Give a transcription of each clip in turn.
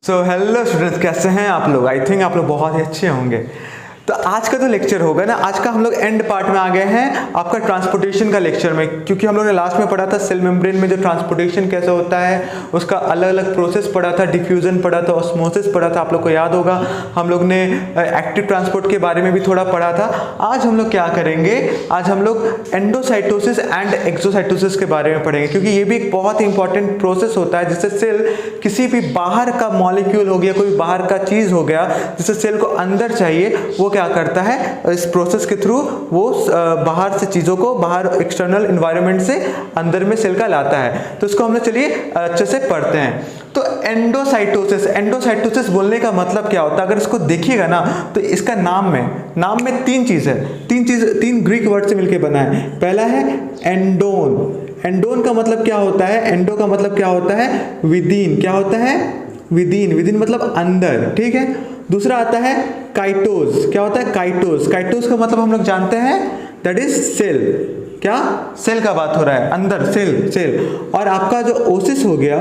Hello students, कैसे हैं आप लोग। आई थिंक आप लोग बहुत ही अच्छे होंगे। तो आज का जो लेक्चर होगा ना, आज का हम लोग एंड पार्ट में आ गए हैं आपका ट्रांसपोर्टेशन का लेक्चर में, क्योंकि हम लोग ने लास्ट में पढ़ा था सेल मेम्ब्रेन में जो ट्रांसपोर्टेशन कैसे होता है, उसका अलग अलग प्रोसेस पढ़ा था, डिफ्यूजन पढ़ा था, ऑस्मोसिस पढ़ा था। आप लोग को याद होगा हम लोग ने एक्टिव ट्रांसपोर्ट के बारे में भी थोड़ा पढ़ा था। आज हम लोग क्या करेंगे, आज हम लोग एंडोसाइटोसिस एंड एक्सोसाइटोसिस के बारे में पढ़ेंगे, क्योंकि ये भी एक बहुत ही इंपॉर्टेंट प्रोसेस होता है जिससे सेल किसी भी बाहर का मॉलिक्यूल हो गया, कोई बाहर का चीज हो गया जिससे सेल को अंदर चाहिए, वो क्या करता है, इस प्रोसेस के थ्रू वो बाहर से चीजों को, बाहर एक्सटर्नल एनवायरनमेंट से अंदर में सेल का लाता है। तो इसको हम लोग चलिए अच्छे से पढ़ते हैं। तो एंडोसाइटोसिस, एंडोसाइटोसिस बोलने का मतलब क्या होता है, अगर इसको देखिएगा ना तो इसका नाम में तीन चीज है, तीन ग्रीक वर्ड से मिलकर बना है। पहला है एंडोन। एंडोन का मतलब क्या होता है, एंडो का मतलब क्या होता है, विदिन। क्या होता है, विदिन। विदिन मतलब अंदर, ठीक है। दूसरा आता है काइटोस। क्या होता है, काइटोस। काइटोस का मतलब हम लोग जानते हैं, दैट इज सेल। क्या, सेल का बात हो रहा है, अंदर सेल। और आपका जो ओसिस हो गया,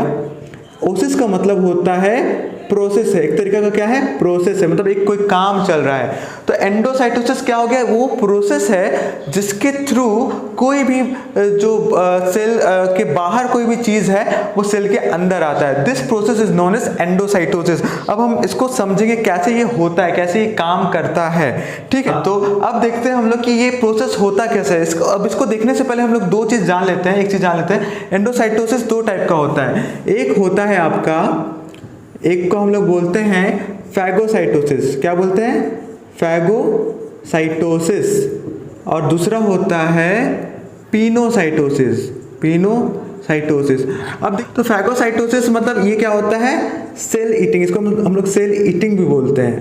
ओसिस का मतलब होता है प्रोसेस है, एक तरीका का क्या है, प्रोसेस है, मतलब एक कोई काम चल रहा है। तो एंडोसाइटोसिस क्या हो गया, वो प्रोसेस है जिसके थ्रू कोई भी जो सेल के बाहर कोई भी चीज है वो सेल के अंदर आता है। This process is known as endocytosis. अब हम इसको समझेंगे कैसे ये होता है, कैसे ये काम करता है, ठीक है। तो अब देखते हैं हम लोग कि ये प्रोसेस होता कैसे है। अब इसको देखने से पहले हम लोग दो चीज जान लेते हैं। एक चीज जान लेते हैं, एंडोसाइटोसिस दो टाइप का होता है। एक होता है आपका, एक को हम लोग बोलते हैं फैगोसाइटोसिस। क्या बोलते हैं, फैगोसाइटोसिस। और दूसरा होता है पिनोसाइटोसिस। पिनोसाइटोसिस। अब देख, तो फैगोसाइटोसिस मतलब ये क्या होता है, सेल ईटिंग। इसको हम लोग सेल ईटिंग भी बोलते हैं,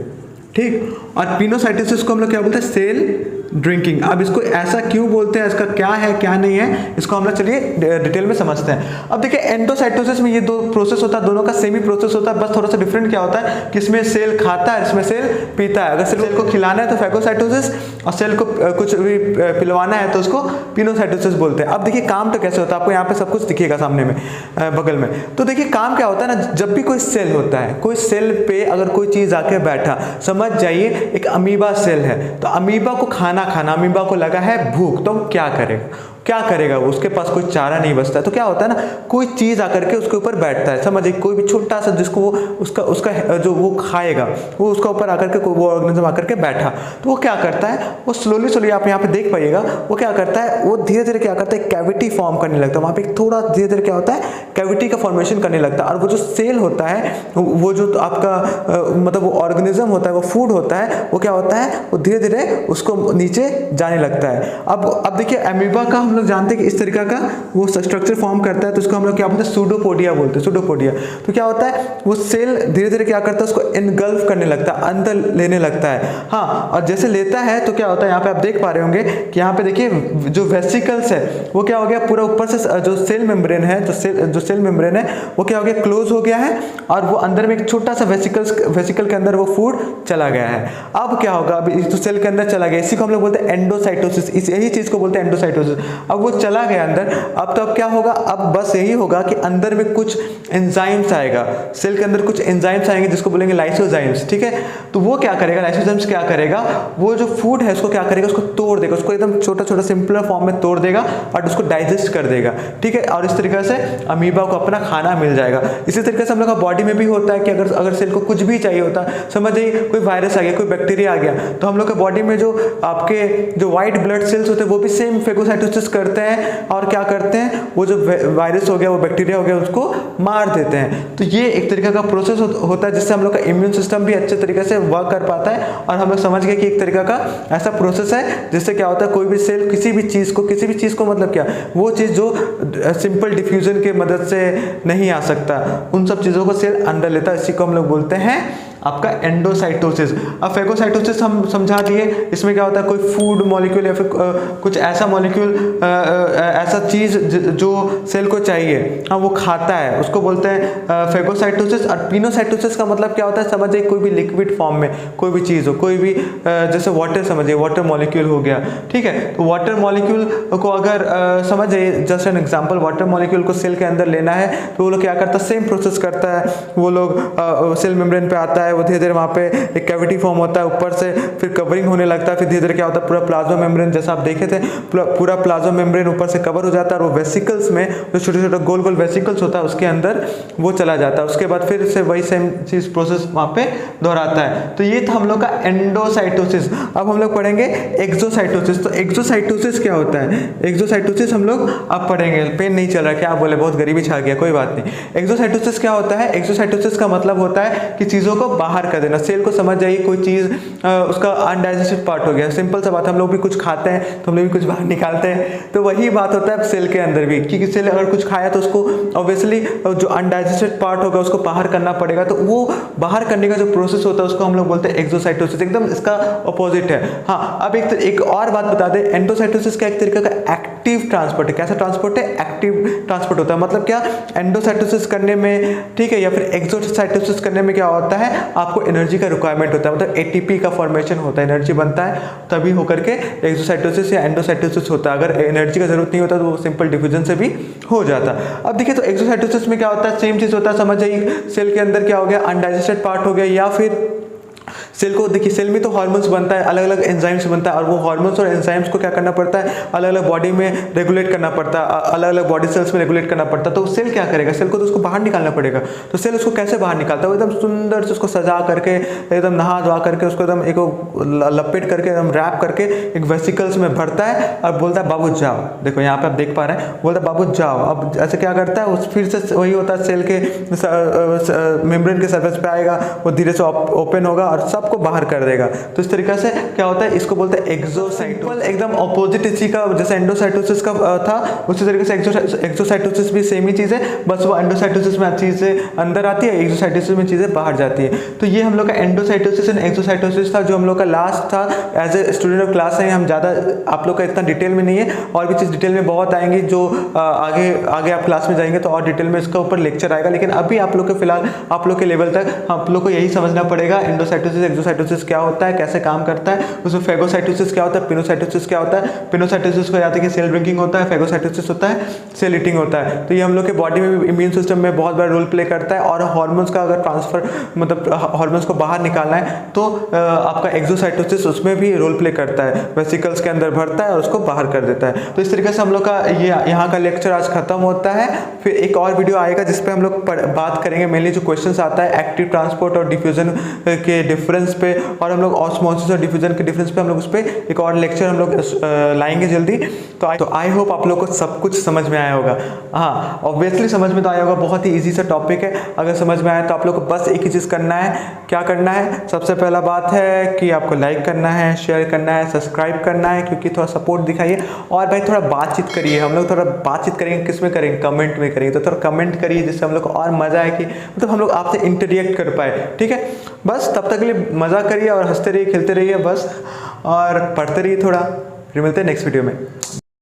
ठीक। और पिनोसाइटोसिस को हम लोग क्या बोलते हैं, सेल ड्रिंकिंग। अब इसको ऐसा क्यों बोलते हैं, इसका क्या है क्या नहीं है, इसको हम लोग चलिए डिटेल में समझते हैं। अब देखिए एंडोसाइटोसिस में ये दो प्रोसेस होता है, दोनों का सेम ही प्रोसेस होता है, बस थोड़ा सा डिफरेंट क्या होता है कि इसमें सेल खाता है, इसमें सेल पीता है। अगर सेल को खिलाना है तो फैगोसाइटोसिस, और सेल को कुछ भी पिलवाना है तो उसको पिनोसाइटोसिस बोलते हैं। अब देखिए काम तो कैसे होता है, आपको यहाँ पे सब कुछ दिखेगा सामने में, बगल में। तो देखिए काम क्या होता है ना, जब भी कोई सेल होता है, कोई सेल पे अगर कोई चीज आके बैठा, समझ जाइए एक अमीबा सेल है, तो अमीबा को खाना, अमीबा को लगा है भूख, तो क्या करेगा, उसके पास कोई चारा नहीं बचता है। तो क्या होता है ना, कोई चीज आकर के उसके ऊपर बैठता है, समझिए कोई भी छोटा सा जिसको वो उसका जो वो खाएगा, वो उसका ऊपर आकर के कोई वो ऑर्गेनिज्म आकर के बैठा, तो वो क्या करता है, वो स्लोली आप यहाँ पे देख पाइएगा, वो क्या करता है, वो धीरे धीरे क्या करता है, कैविटी फॉर्म करने लगता है। वहाँ पे थोड़ा धीरे धीरे क्या होता है, कैविटी का फॉर्मेशन करने लगता है। और वो जो सेल होता है, वो जो आपका मतलब वो ऑर्गेनिज्म होता है, वो फूड होता है, वो क्या होता है, वो धीरे धीरे उसको नीचे जाने लगता है। अब देखिए अमीबा का हम लोग जानते हैं कि इस तरीका का वो स्ट्रक्चर फॉर्म करता है, तो उसको हम लोग क्या बोलते हैं, सूडोपोडिया बोलते हैं, सूडोपोडिया। तो क्या होता है, वो सेल धीरे धीरे क्या करता है, उसको इनगल्फ करने लगता है, अंदर लेने लगता है। हाँ, और जैसे लेता है तो क्या होता है, यहाँ पे आप देख पा रहे होंगे कि यहाँ पे देखिए जो वेसिकल्स है वो क्या हो गया, पूरा ऊपर से जो सेल मेम्ब्रेन है, जो सेल मेम्ब्रेन है वो क्या हो गया, क्लोज हो गया है, और वो अंदर में एक छोटा सा वेसिकल के अंदर वो फूड चला गया है। अब क्या होगा, अभी तो सेल के अंदर चला गया, इसी को हम लोग बोलते हैं एंडोसाइटोसिस, यही चीज को बोलते हैं एंडोसाइटोसिस। अब वो चला गया अंदर, अब तो अब क्या होगा, अब बस यही होगा कि अंदर में कुछ एंजाइम्स आएगा, सेल के अंदर कुछ एंजाइम्स आएंगे जिसको बोलेंगे लाइसोजाइम्स, ठीक है। तो वो क्या करेगा, लाइसोजाइम्स क्या करेगा, वो जो फूड है उसको क्या करेगा, उसको तोड़ देगा, उसको एकदम छोटा छोटा सिंपलर फॉर्म में तोड़ देगा और उसको डाइजेस्ट कर देगा, ठीक है। और इस तरीके से अमीबा को अपना खाना मिल जाएगा। इसी तरीके से हम लोग का बॉडी में भी होता है कि अगर सेल को कुछ भी चाहिए होता है, समझ जाइए कोई वायरस आ गया, कोई बैक्टीरिया आ गया, तो हम लोग के बॉडी में जो आपके जो व्हाइट ब्लड सेल्स होते हैं वो भी सेम फैगोसाइटोसिस करते हैं, और क्या करते हैं, वो जो वायरस हो गया, वो बैक्टीरिया हो गया, उसको मार देते हैं। तो ये एक तरीका का प्रोसेस होता है जिससे हम लोग का इम्यून सिस्टम भी अच्छे तरीके से वर्क कर पाता है। और हम लोग समझ गए कि एक तरीका का ऐसा प्रोसेस है जिससे क्या होता है, कोई भी सेल किसी भी चीज को मतलब क्या, वो चीज जो सिंपल डिफ्यूजन के मदद से नहीं आ सकता, उन सब चीजों को सेल अंदर लेता है। इसी को हम लोग बोलते हैं आपका एंडोसाइटोसिस। अब फेगोसाइटोसिस हम समझा दिए, इसमें क्या होता है, कोई फूड मॉलिक्यूल या फिर कुछ ऐसा मॉलिक्यूल, ऐसा चीज़ जो सेल को चाहिए, हाँ वो खाता है, उसको बोलते हैं फेगोसाइटोसिस। और पिनोसाइटोसिस का मतलब क्या होता है, समझिए कोई भी लिक्विड फॉर्म में कोई भी चीज़ हो, कोई भी जैसे वाटर, समझिए वाटर मॉलिक्यूल हो गया, ठीक है। तो वाटर मॉलिक्यूल को अगर समझिए, just an example, water molecule को सेल के अंदर लेना है तो वो लोग क्या करता है, सेम प्रोसेस करता है। वो लोग सेल मेम्ब्रेन पे आता है, वो धीरे धीरे वहाँ पे एक कैविटी फॉर्म होता है, ऊपर से फिर कवरिंग होने लगता है, फिर धीरे धीरे क्या होता है, पूरा प्लाज्मा मेम्ब्रेन जैसा आप देखे थे, पूरा प्लाज्मा मेम्ब्रेन ऊपर से कवर हो जाता है, और वो वेसिकल्स में जो छोटे छोटे गोल गोल वेसिकल्स होता है उसके अंदर वो चला जाता है। उसके बाद फिर से वही सेम चीज प्रोसेस वहाँ पे दोहराता है। तो ये था हम लोग का एंडोसाइटोसिस। अब हम लोग पढ़ेंगे एक्सोसाइटोसिस। तो एक्सोसाइटोसिस क्या होता है, एक्सोसाइटोसिस हम लोग अब पढ़ेंगे। पेन नहीं चल रहा, क्या बोले, बहुत गरीबी छा गया, कोई बात नहीं। एक्सोसाइटोसिस क्या होता है, एक्सोसाइटोसिस का मतलब होता है कि चीज़ों को बाहर कर देना। सेल को समझ जाइए, कोई चीज़ उसका अनडाइजेस्टेड पार्ट हो गया, सिंपल सा बात, हम लोग भी कुछ खाते हैं तो हम लोग भी कुछ बाहर निकालते हैं, तो वही बात होता है सेल के अंदर भी, क्योंकि सेल अगर कुछ खाया तो उसको ऑब्वियसली जो अनडाइजेस्टेड पार्ट होगा उसको बाहर करना पड़ेगा, तो वो बाहर करने का जो प्रोसेस होता है उसको हम लोग बोलते हैं एक्सोसाइटोसिस। एकदम इसका अपोजिट है। हाँ, अब एक और बात बता दें, एंडोसाइटोसिस का एक तरीका का एक्टिव ट्रांसपोर्ट है। कैसा ट्रांसपोर्ट है, एक्टिव ट्रांसपोर्ट होता है। मतलब क्या, एंडोसाइटोसिस करने में, ठीक है, या फिर एक्सोसाइटोसिस करने में क्या होता है, आपको एनर्जी का रिक्वायरमेंट होता है, मतलब एटीपी का फॉर्मेशन होता है, एनर्जी बनता है, तभी होकर के एक्सोसाइटोसिस या एंडोसाइटोसिस होता है। अगर एनर्जी का जरूरत नहीं होता तो वो सिंपल डिफ्यूजन से भी हो जाता। अब देखिए, तो एक्सोसाइटोसिस में क्या होता है, सेम चीज होता है। समझ जाइए, सेल के अंदर क्या हो गया, अनडाइजेस्टेड पार्ट हो गया, या फिर सेल को देखिए, सेल में तो हार्मोन्स बनता है, अलग अलग एंजाइम्स बनता है, और वो हार्मोन्स और एंजाइम्स को क्या करना पड़ता है, अलग अलग बॉडी में रेगुलेट करना पड़ता है, अलग अलग बॉडी सेल्स में रेगुलेट करना पड़ता है। तो सेल क्या करेगा, सेल को तो उसको बाहर निकालना पड़ेगा। तो सेल उसको कैसे बाहर निकालता है, एकदम सुंदर से उसको सजा करके, एकदम नहा धोआ करके, उसको एकदम एक लपेट करके, एकदम रैप करके एक वेसिकल्स में भरता है और बोलता है बाबू जाओ। देखो यहाँ पे आप देख पा रहे हैं, बोलता है बाबू जाओ। अब ऐसे क्या करता है, उस फिर से वही होता है, सेल के मेम्ब्रेन के सर्फेस पे आएगा, वो धीरे से ओपन होगा और सबको बाहर कर देगा। तो इस तरीके से क्या होता है, इसको बोलते हैं एक्सोसाइटोसिस। एकदम ऑपोजिट इसी का, जैसे एंडोसाइटोसिस का था उसी तरीके से एक्सोसाइटोसिस भी सेम ही चीज है, बस वो एंडोसाइटोसिस में चीजें अंदर आती है, एक्सोसाइटोसिस में चीजें बाहर जाती है। तो ये हम लोग का एंडोसाइटोसिस एंड एक्सोसाइटोसिस था, जो हम लोग का लास्ट था। As a student of class है, हम ज्यादा आप लोग का इतना डिटेल में नहीं है, और भी चीज डिटेल में बहुत आएंगी, जो आगे आप क्लास में जाएंगे तो और डिटेल में इसका ऊपर लेक्चर आएगा। लेकिन अभी आप लोग के फिलहाल आप लोग के लेवल तक आप लोग को यही समझना पड़ेगा, एंडोसाइटोसिस एक्सोसाइटोसिस क्या होता है, कैसे काम करता है, उसमें फेगोसाइटोसिस क्या होता है, पिनोसाइटोसिस क्या होता है। पिनोसाइटोसिस को याद है कि सेल ब्रेकिंग होता है, फेगोसाइटोसिस होता है सेल ईटिंग होता है। तो ये हम लोग के बॉडी में भी, इम्यून सिस्टम में बहुत बड़ा रोल प्ले करता है। और हार्मोन्स का अगर ट्रांसफर, मतलब हार्मोन्स को बाहर निकालना है तो आपका एक्सोसाइटोसिस उसमें भी रोल प्ले करता है, वेसिकल्स के अंदर भरता है और उसको बाहर कर देता है। तो इस तरीके से हम लोग का ये यहाँ का लेक्चर आज खत्म होता है। फिर एक और वीडियो आएगा जिसपे हम लोग बात करेंगे मेनली जो क्वेश्चंस आता है एक्टिव ट्रांसपोर्ट और डिफ्यूजन के डिफरेंस पे, और हम लोग ऑस्मोसिस और डिफ्यूजन के डिफरेंस पे हम लोग उस पर एक और लेक्चर हम लोग लाएंगे जल्दी। तो आई होप आप लोग को सब कुछ समझ में आया होगा। हाँ, ऑब्वियसली समझ में तो आया होगा, बहुत ही इजी सा टॉपिक है। अगर समझ में आया तो आप लोग को बस एक ही चीज़ करना है। क्या करना है, सबसे पहला बात है कि आपको लाइक करना है, शेयर करना है, सब्सक्राइब करना है, क्योंकि थोड़ा सपोर्ट दिखाइए। और भाई थोड़ा बातचीत करिए, हम लोग थोड़ा बातचीत करेंगे, किस में करेंगे, कमेंट में करेंगे। तो थोड़ा कमेंट करिए जिससे हम लोग को और मज़ा आए, कि मतलब हम लोग आपसे इंटरेक्ट कर पाए, ठीक है। बस तब तक के लिए मज़ा करिए और हंसते रहिए, खेलते रहिए बस, और पढ़ते रहिए थोड़ा। फिर मिलते हैं नेक्स्ट वीडियो में।